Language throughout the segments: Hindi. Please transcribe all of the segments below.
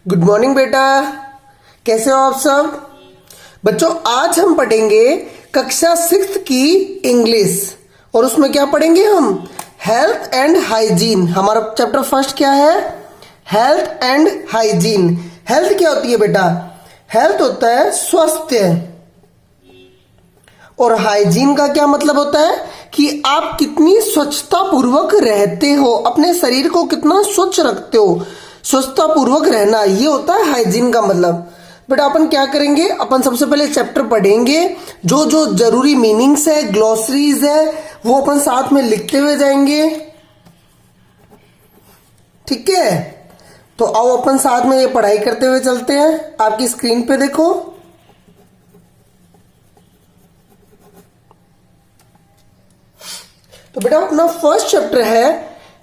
गुड मॉर्निंग बेटा। कैसे हो आप सब बच्चों? आज हम पढ़ेंगे कक्षा 6 की इंग्लिश और उसमें क्या पढ़ेंगे हम? Health and hygiene. हमारा चैप्टर फर्स्ट क्या है? Health and hygiene. हेल्थ क्या होती है बेटा? हेल्थ होता है स्वास्थ्य और हाइजीन का क्या मतलब होता है कि आप कितनी स्वच्छता पूर्वक रहते हो, अपने शरीर को कितना स्वच्छ रखते हो। स्वच्छता पूर्वक रहना ये होता है हाइजीन का मतलब। बेटा अपन क्या करेंगे? अपन सबसे पहले चैप्टर पढ़ेंगे, जो जो जरूरी मीनिंग्स है, ग्लॉसरीज है, वो अपन साथ में लिखते हुए जाएंगे। ठीक है, तो आओ अपन साथ में ये पढ़ाई करते हुए चलते हैं। आपकी स्क्रीन पे देखो। तो बेटा अपना फर्स्ट चैप्टर है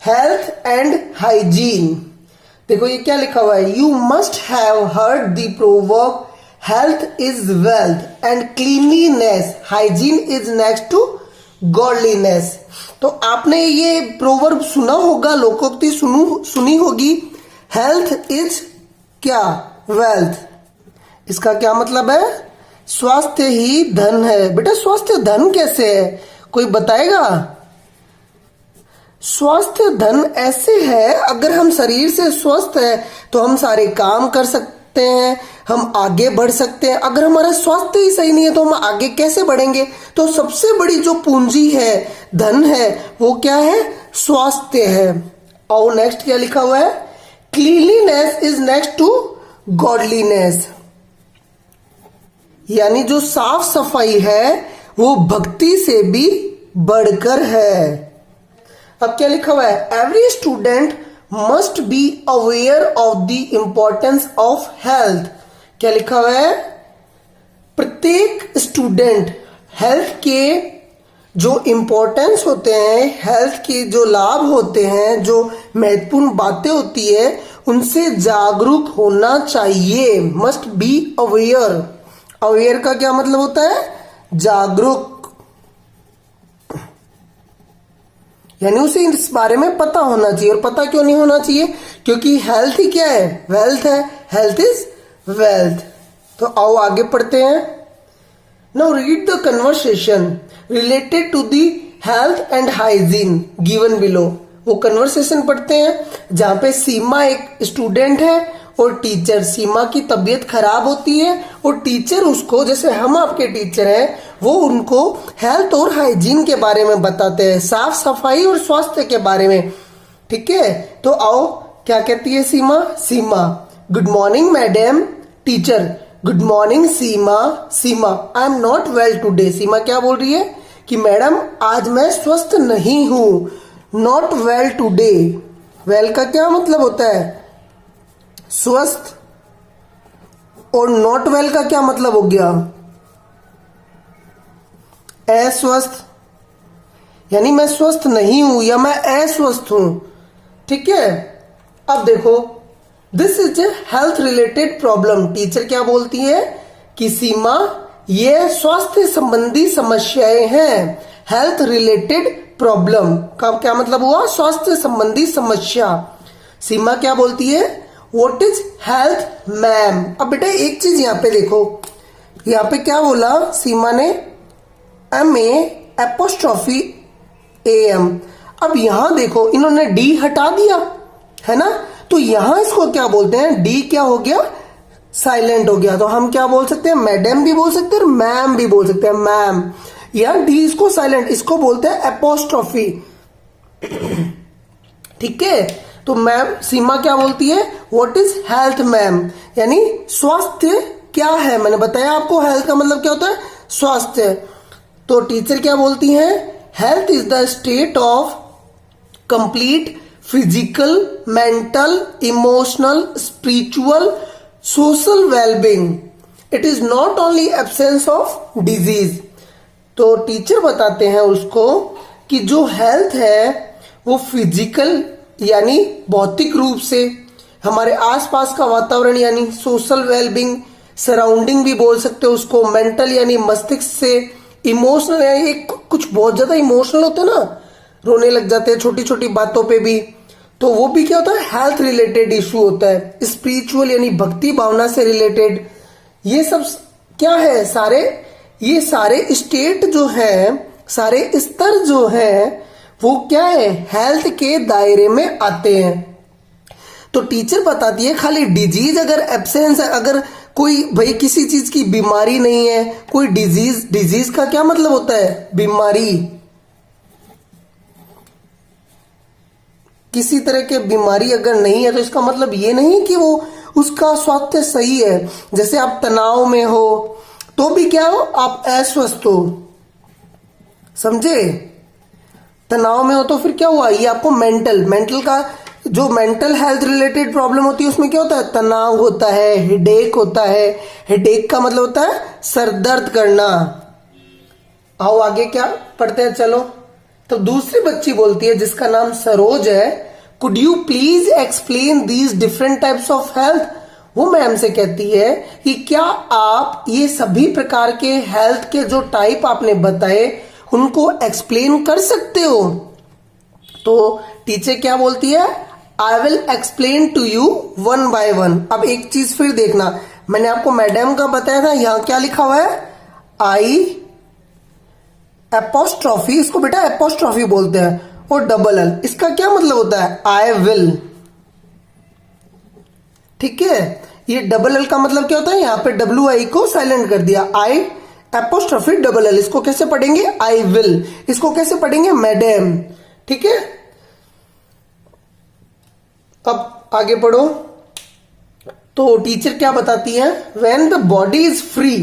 हेल्थ एंड हाइजीन। देखो ये क्या लिखा हुआ है? You must have heard the proverb health is wealth and cleanliness hygiene is next to godliness. तो आपने ये प्रोवर्ब सुना होगा, लोकोक्ति सुनी होगी। हेल्थ इज क्या? वेल्थ। इसका क्या मतलब है? स्वास्थ्य ही धन है। बेटा स्वास्थ्य धन कैसे है, कोई बताएगा? स्वास्थ्य धन ऐसे है, अगर हम शरीर से स्वस्थ है तो हम सारे काम कर सकते हैं, हम आगे बढ़ सकते हैं। अगर हमारा स्वास्थ्य ही सही नहीं है तो हम आगे कैसे बढ़ेंगे? तो सबसे बड़ी जो पूंजी है, धन है, वो क्या है? स्वास्थ्य है। और नेक्स्ट क्या लिखा हुआ है? Cleanliness is next to godliness. यानी जो साफ सफाई है वो भक्ति से भी बढ़कर है। अब क्या लिखा हुआ है? Every student must be aware of the importance of health. क्या लिखा हुआ है? प्रत्येक स्टूडेंट हेल्थ के जो इंपॉर्टेंस होते हैं, हेल्थ के जो लाभ होते हैं, जो महत्वपूर्ण बातें होती है, उनसे जागरूक होना चाहिए। Must be aware. अवेयर का क्या मतलब होता है? जागरूक, यानी उसे इस बारे में पता होना चाहिए। और पता क्यों नहीं होना चाहिए? क्योंकि हेल्थ ही क्या है? वेल्थ है। Health is wealth. तो आओ आगे पढ़ते हैं। Now read the conversation related to the health and hygiene given below. वो कन्वर्सेशन पढ़ते हैं जहां पे सीमा एक स्टूडेंट है और टीचर। सीमा की तबीयत खराब होती है और टीचर उसको, जैसे हम आपके टीचर हैं, वो उनको हेल्थ और हाइजीन के बारे में बताते हैं, साफ सफाई और स्वास्थ्य के बारे में। ठीक है, तो आओ क्या कहती है Seema? Seema good morning madam. Teacher good morning Seema. Seema I am not well today. Seema क्या बोल रही है कि मैडम आज मैं स्वस्थ नहीं हूं। Not well today. वेल का क्या मतलब होता है? स्वस्थ। और नॉट वेल का क्या मतलब हो गया? अस्वस्थ। यानी मैं स्वस्थ नहीं हूं या मैं अस्वस्थ हूं। ठीक है, अब देखो this is a health related problem. Teacher क्या बोलती है कि सीमा ये स्वास्थ्य संबंधी समस्याएं हैं। हेल्थ रिलेटेड प्रॉब्लम का क्या मतलब हुआ? स्वास्थ्य संबंधी समस्या। सीमा क्या बोलती है? What is health ma'am? अब बेटा एक चीज यहां पे देखो, यहां पे क्या बोला सीमा ने? MA''AM। अब यहां देखो इन्होंने डी हटा दिया है ना, तो यहां इसको क्या बोलते हैं? डी क्या हो गया? साइलेंट हो गया। तो हम क्या बोल सकते हैं? मैडम भी बोल सकते हैं और मैम भी बोल सकते हैं। मैम, यहां डी इसको साइलेंट, इसको बोलते हैं एपोस्ट्रॉफी। ठीक है, तो मैम सीमा क्या बोलती है? What is health ma'am? यानी स्वास्थ्य क्या है? मैंने बताया आपको हेल्थ का मतलब क्या होता है? स्वास्थ्य। तो टीचर क्या बोलती हैं? Health is the state of complete physical, mental, emotional, spiritual, social wellbeing. It is not only absence of disease. तो टीचर बताते हैं उसको कि जो हेल्थ है वो फिजिकल यानी भौतिक रूप से, हमारे आसपास का वातावरण यानी सोशल वेलबींग, सराउंडिंग भी बोल सकते हो उसको, मेंटल यानी मस्तिष्क से, इमोशनल यानी कुछ बहुत ज्यादा इमोशनल होते हैं ना, रोने लग जाते हैं छोटी छोटी बातों पे भी, तो वो भी क्या होता है, हेल्थ रिलेटेड इशू होता है, स्पिरिचुअल यानी भक्ति भावना से रिलेटेड। ये सब क्या है, सारे ये सारे स्टेट जो है, सारे स्तर जो है, वो क्या है, हेल्थ के दायरे में आते हैं। तो टीचर बताती है खाली डिजीज अगर एब्सेंस है, अगर कोई भाई किसी चीज की बीमारी नहीं है, कोई डिजीज, डिजीज का क्या मतलब होता है, बीमारी, किसी तरह की बीमारी अगर नहीं है तो इसका मतलब ये नहीं कि वो उसका स्वास्थ्य सही है। जैसे आप तनाव में हो तो भी क्या हो, आप अस्वस्थ हो, समझे, तनाव में हो तो फिर क्या हुआ, ये आपको मेंटल का जो मेंटल हेल्थ रिलेटेड प्रॉब्लम होती है उसमें क्या होता है, तनाव होता है, हेडेक होता है। हेडेक का मतलब होता है सर दर्द करना। आओ आगे क्या पढ़ते हैं, चलो। तो दूसरी बच्ची बोलती है जिसका नाम सरोज है, could you please explain these different types of health. वो मैम से कहती है कि क्या आप ये सभी प्रकार के हेल्थ के जो टाइप आपने बताए उनको एक्सप्लेन कर सकते हो। तो टीचर क्या बोलती है, I will explain to you one by one. अब एक चीज फिर देखना, मैंने आपको मैडम का बताया था, यहां क्या लिखा हुआ है, आई एपोस्ट्रॉफी, इसको बेटा एपोस्ट्रॉफी बोलते हैं, और डबल एल, इसका क्या मतलब होता है, आई विल। ठीक है, ये डबल एल का मतलब क्या होता है, यहां पे डब्ल्यू आई को साइलेंट कर दिया, आई एपोस्ट्रॉफी डबल एल, इसको कैसे पढ़ेंगे, आई विल, इसको कैसे पढ़ेंगे, मैडम। ठीक है, अब आगे पढ़ो। तो टीचर क्या बताती है, when the body is free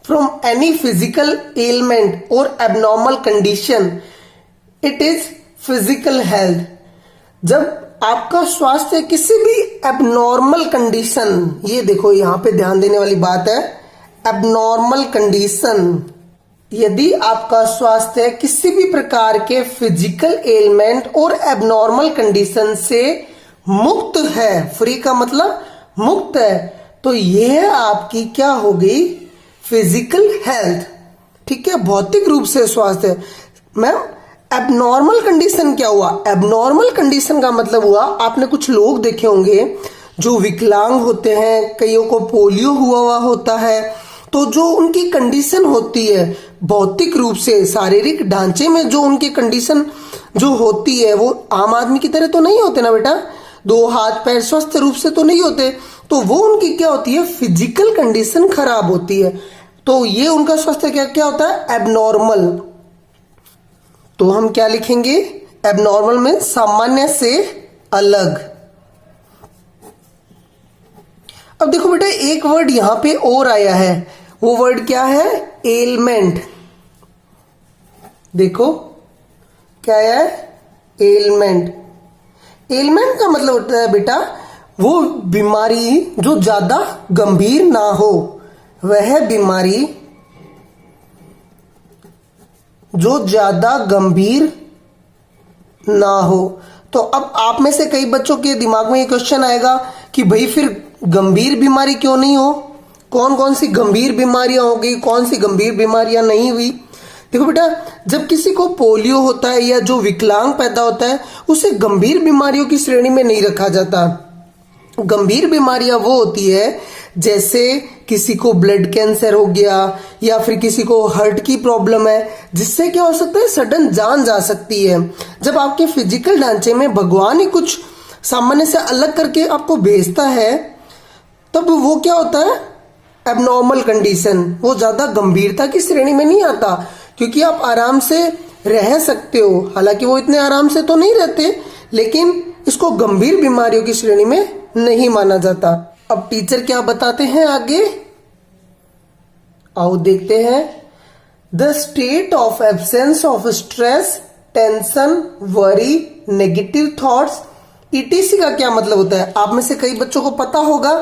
from any physical element और abnormal condition, it is physical health. जब आपका स्वास्थ्य किसी भी एबनॉर्मल कंडीशन, ये देखो यहां पे ध्यान देने वाली बात है, एबनॉर्मल कंडीशन, यदि आपका स्वास्थ्य किसी भी प्रकार के फिजिकल एलिमेंट और एबनॉर्मल कंडीशन से मुक्त है, फ्री का मतलब मुक्त है, तो यह आपकी क्या हो गई, फिजिकल हेल्थ। ठीक है, भौतिक रूप से स्वास्थ्य। मैम एबनॉर्मल कंडीशन क्या हुआ, एबनॉर्मल कंडीशन का मतलब हुआ, आपने कुछ लोग देखे होंगे जो विकलांग होते हैं, कईयों को पोलियो हुआ होता है, तो जो उनकी कंडीशन होती है भौतिक रूप से, शारीरिक ढांचे में जो उनकी कंडीशन जो होती है, वो आम आदमी की तरह तो नहीं होते ना बेटा, दो हाथ पैर स्वस्थ रूप से तो नहीं होते, तो वो उनकी क्या होती है, फिजिकल कंडीशन खराब होती है, तो ये उनका स्वास्थ्य क्या क्या होता है, एबनॉर्मल। तो हम क्या लिखेंगे, एबनॉर्मल में सामान्य से अलग। अब देखो बेटा एक वर्ड यहां पे और आया है, वो वर्ड क्या है, एलमेंट। देखो क्या है, एलमेंट। एलमेंट का मतलब होता है बेटा वो बीमारी जो ज्यादा गंभीर ना हो, वह बीमारी जो ज्यादा गंभीर ना हो। तो अब आप में से कई बच्चों के दिमाग में ये क्वेश्चन आएगा कि भाई फिर गंभीर बीमारी क्यों नहीं हो, कौन कौन सी गंभीर बीमारियां हो गई, कौन सी गंभीर बीमारियां नहीं हुई। देखो बेटा जब किसी को पोलियो होता है या जो विकलांग पैदा होता है, उसे गंभीर बीमारियों की श्रेणी में नहीं रखा जाता। गंभीर बीमारियां वो होती है जैसे किसी को ब्लड कैंसर हो गया, या फिर किसी को हार्ट की प्रॉब्लम है, जिससे क्या हो सकता है, सडन जान जा सकती है। जब आपके फिजिकल ढांचे में भगवान ही कुछ सामान्य से अलग करके आपको भेजता है, तब वो क्या होता है, एबनॉर्मल कंडीशन, वो ज्यादा गंभीरता की श्रेणी में नहीं आता, क्योंकि आप आराम से रह सकते हो। हालांकि वो इतने आराम से तो नहीं रहते, लेकिन इसको गंभीर बीमारियों की श्रेणी में नहीं माना जाता। अब टीचर क्या बताते हैं आगे, आओ देखते हैं। The state of absence of stress, tension, worry, negative thoughts, etc का क्या मतलब होता है, आप में से कई बच्चों को पता होगा।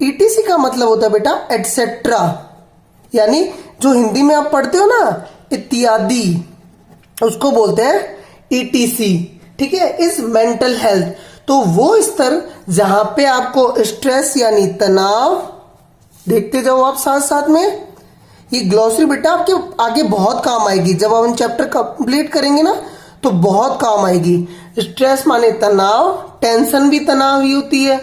ईटीसी का मतलब होता है बेटा एटसेट्रा, यानी जो हिंदी में आप पढ़ते हो ना इत्यादि, उसको बोलते हैं ईटीसी। ठीक है, इस मेंटल हेल्थ, तो वो स्तर जहां पे आपको स्ट्रेस यानी तनाव, देखते जाओ आप साथ साथ में, ये ग्लॉसरी बेटा आपके आगे बहुत काम आएगी। जब हम चैप्टर कंप्लीट करेंगे ना, तो बहुत काम आएगी। स्ट्रेस माने तनाव, टेंशन भी तनाव ही होती है।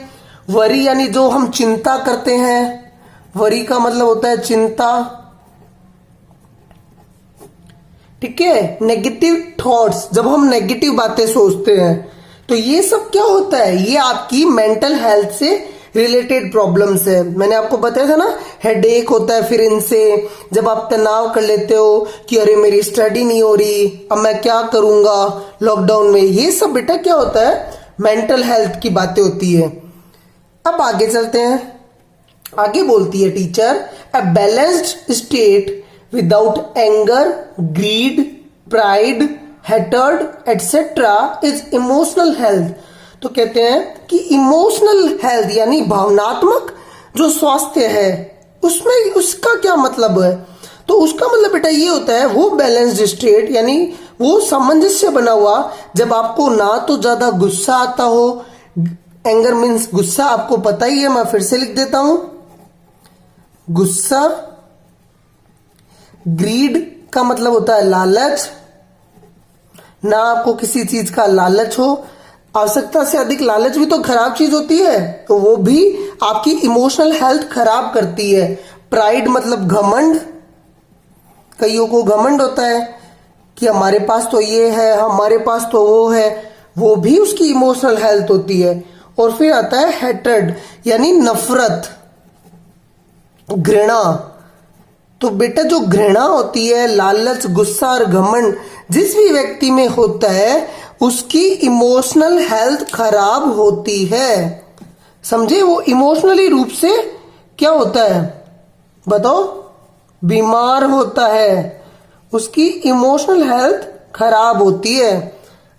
वरी यानी जो हम चिंता करते हैं, वरी का मतलब होता है चिंता, ठीक है। नेगेटिव थॉट्स, जब हम नेगेटिव बातें सोचते हैं तो ये सब क्या होता है, ये आपकी मेंटल हेल्थ से रिलेटेड प्रॉब्लम्स है। मैंने आपको बताया था ना, हेडेक होता है फिर इनसे, जब आप तनाव कर लेते हो कि अरे मेरी स्टडी नहीं हो रही, अब मैं क्या करूंगा लॉकडाउन में, ये सब बेटा क्या होता है, मेंटल हेल्थ की बातें होती है। अब आगे चलते हैं। आगे बोलती है teacher, a balanced state without anger, greed, pride, hatred etcetera is emotional health. तो कहते हैं कि इमोशनल हेल्थ यानी भावनात्मक जो स्वास्थ्य है, उसमें उसका क्या मतलब है, तो उसका मतलब बेटा ये होता है वो बैलेंस्ड स्टेट यानी वो सामंजस्य बना हुआ, जब आपको ना तो ज्यादा गुस्सा आता हो, एंगर मीन्स गुस्सा, आपको पता ही है, मैं फिर से लिख देता हूं, गुस्सा। ग्रीड का मतलब होता है लालच, ना आपको किसी चीज का लालच हो, आवश्यकता से अधिक लालच भी तो खराब चीज होती है, तो वो भी आपकी इमोशनल हेल्थ खराब करती है। प्राइड मतलब घमंड, कईयों को घमंड होता है कि हमारे पास तो ये है, हमारे पास तो वो है, वो भी उसकी इमोशनल हेल्थ होती है। और फिर आता है हेट्रेड यानी नफरत, घृणा। तो बेटा जो घृणा होती है, लालच, गुस्सा और घमंड जिस भी व्यक्ति में होता है, उसकी इमोशनल हेल्थ खराब होती है। समझे, वो इमोशनली रूप से क्या होता है बताओ, बीमार होता है, उसकी इमोशनल हेल्थ खराब होती है।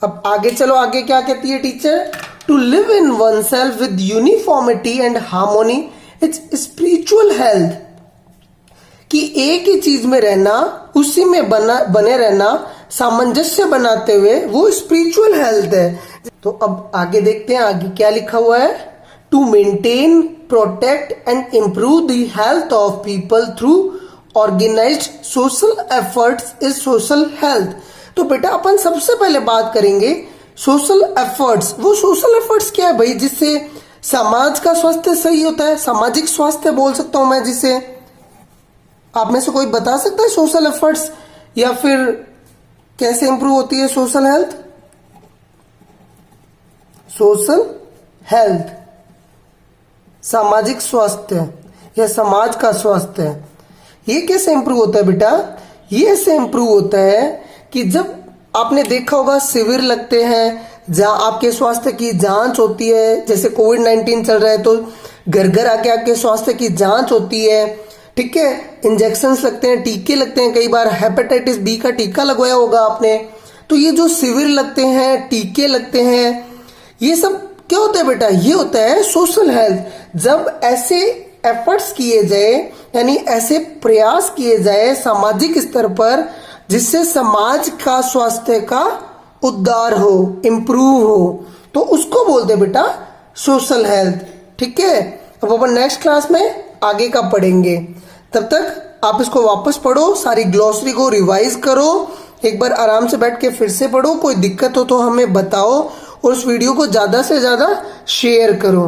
अब आगे चलो, आगे क्या कहती है teacher, to live in oneself with uniformity and harmony it's spiritual health. कि एक ही चीज में रहना, उसी में बने रहना, सामंजस्य बनाते हुए, वो स्पिरिचुअल हेल्थ है। तो अब आगे देखते हैं, आगे क्या लिखा हुआ है, to maintain, protect and improve the health of people through organised social efforts is social health. तो बेटा अपन सबसे पहले बात करेंगे सोशल एफर्ट्स। वो सोशल एफर्ट्स क्या है भाई, जिससे समाज का स्वास्थ्य सही होता है, सामाजिक स्वास्थ्य बोल सकता हूं मैं जिसे। आप में से कोई बता सकता है सोशल एफर्ट्स या फिर कैसे इंप्रूव होती है सोशल हेल्थ? सोशल हेल्थ, सामाजिक स्वास्थ्य या समाज का स्वास्थ्य, ये कैसे इंप्रूव होता है बेटा? ये ऐसे इंप्रूव होता है कि जब आपने देखा होगा शिविर लगते हैं जहां आपके स्वास्थ्य की जांच होती है, जैसे कोविड-19 चल रहा है तो घर घर आके आपके स्वास्थ्य की जांच होती है, ठीक है। इंजेक्शंस लगते हैं, टीके लगते हैं, कई बार हेपेटाइटिस बी का टीका लगवाया होगा आपने। तो ये जो शिविर लगते हैं, टीके लगते हैं, ये सब क्या होता है बेटा? ये होता है सोशल हेल्थ। जब ऐसे एफर्ट्स किए जाए, यानी ऐसे प्रयास किए जाए सामाजिक स्तर पर, जिससे समाज का स्वास्थ्य का उद्धार हो, इंप्रूव हो, तो उसको बोलते हैं बेटा सोशल हेल्थ, ठीक है। अब अपन नेक्स्ट क्लास में आगे का पढ़ेंगे। तब तक आप इसको वापस पढ़ो, सारी ग्लॉसरी को रिवाइज करो, एक बार आराम से बैठ के फिर से पढ़ो। कोई दिक्कत हो तो हमें बताओ और उस वीडियो को ज्यादा से ज्यादा शेयर करो।